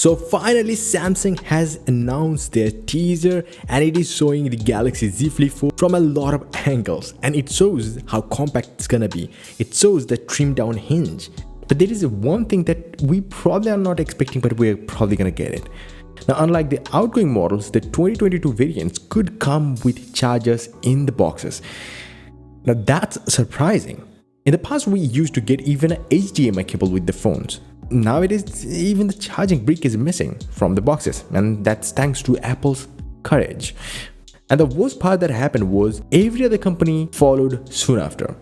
So finally Samsung has announced their teaser and it is showing the Galaxy Z Flip 4 from a lot of angles, and it shows how compact it's gonna be. It shows the trimmed down hinge. But there is one thing that we probably are not expecting, but we're probably gonna get it. Now, unlike the outgoing models, the 2022 variants could come with chargers in the boxes. Now that's surprising. In the past, we used to get even an HDMI cable with the phones. Nowadays, even the charging brick is missing from the boxes, and that's thanks to Apple's courage. And the worst part that happened was every other company followed soon after.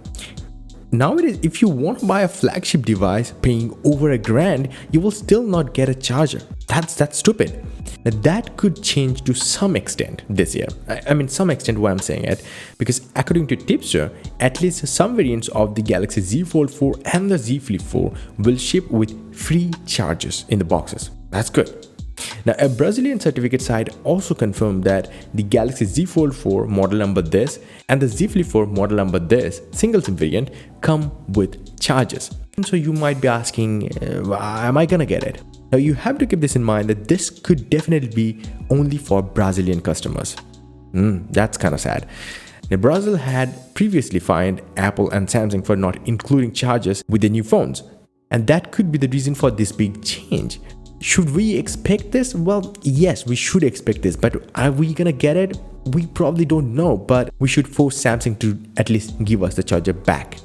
Nowadays, if you want to buy a flagship device paying over $1,000, you will still not get a charger. That's stupid. Now, that could change to some extent this year. I mean, some extent why I'm saying it, because according to Tipster, at least some variants of the Galaxy Z Fold 4 and the Z Flip 4 will ship with free chargers in the boxes. That's good. Now, a Brazilian certificate site also confirmed that the Galaxy Z Fold 4 model number this and the Z Flip 4 model number this single SIM variant come with chargers. And so you might be asking, am I gonna get it? Now you have to keep this in mind that this could definitely be only for Brazilian customers. That's kind of sad. Now, Brazil had previously fined Apple and Samsung for not including chargers with their new phones, and that could be the reason for this big change. Should we expect this? Well, yes, we should expect this, but are we gonna get it? We probably don't know, but we should force Samsung to at least give us the charger back.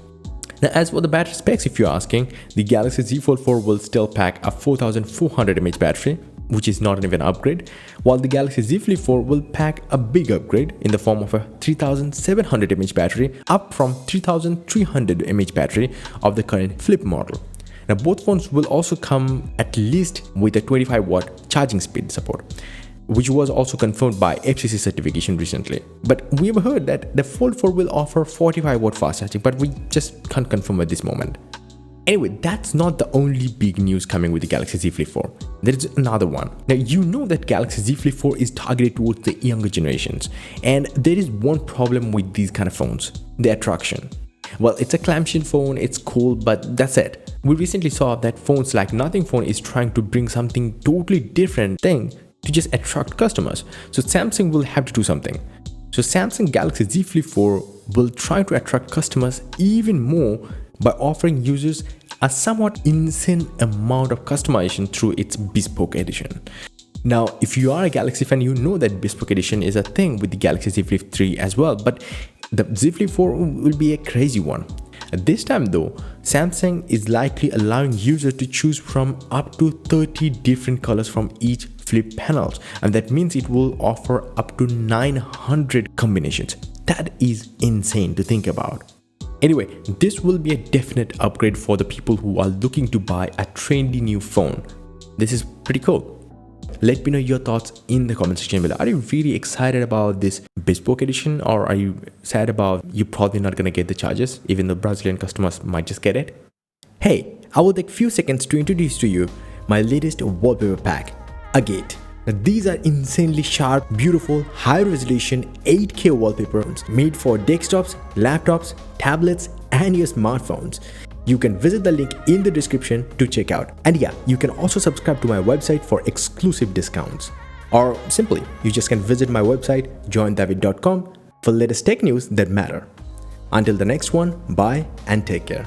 Now, as for the battery specs, if you're asking, the Galaxy Z Fold 4 will still pack a 4400 mAh battery, which is not even an upgrade, while the Galaxy Z Flip 4 will pack a big upgrade in the form of a 3700 mAh battery, up from 3300 mAh battery of the current Flip model. Now, both phones will also come at least with a 25-watt charging speed support, which was also confirmed by FCC certification recently. But we have heard that the Fold 4 will offer 45-watt fast charging, but we just can't confirm at this moment. Anyway, that's not the only big news coming with the Galaxy Z Flip 4. There is another one. Now, you know that Galaxy Z Flip 4 is targeted towards the younger generations, and there is one problem with these kind of phones: the attraction. Well, it's a clamshell phone, it's cool, but that's it. We recently saw that phones like Nothing Phone is trying to bring something totally different thing to just attract customers. So Samsung will have to do something. So Samsung Galaxy Z Flip 4 will try to attract customers even more by offering users a somewhat insane amount of customization through its bespoke edition. Now, if you are a Galaxy fan, you know that bespoke edition is a thing with the Galaxy Z Flip 3 as well, but the Z Flip 4 will be a crazy one. This time though, Samsung is likely allowing users to choose from up to 30 different colors from each flip panels, and that means it will offer up to 900 combinations. That is insane to think about. Anyway, this will be a definite upgrade for the people who are looking to buy a trendy new phone. This is pretty cool. Let me know your thoughts in the comment section below. Are you really excited about this bespoke edition, or are you sad about you probably not gonna get the charges, even though Brazilian customers might just get it? Hey, I will take few seconds to introduce to you my latest wallpaper pack, Agate. Now, these are insanely sharp, beautiful, high-resolution 8K wallpapers made for desktops, laptops, tablets, and your smartphones. You can visit the link in the description to check out. And yeah, you can also subscribe to my website for exclusive discounts. Or simply, you just can visit my website, joindavid.com, for latest tech news that matter. Until the next one, bye and take care.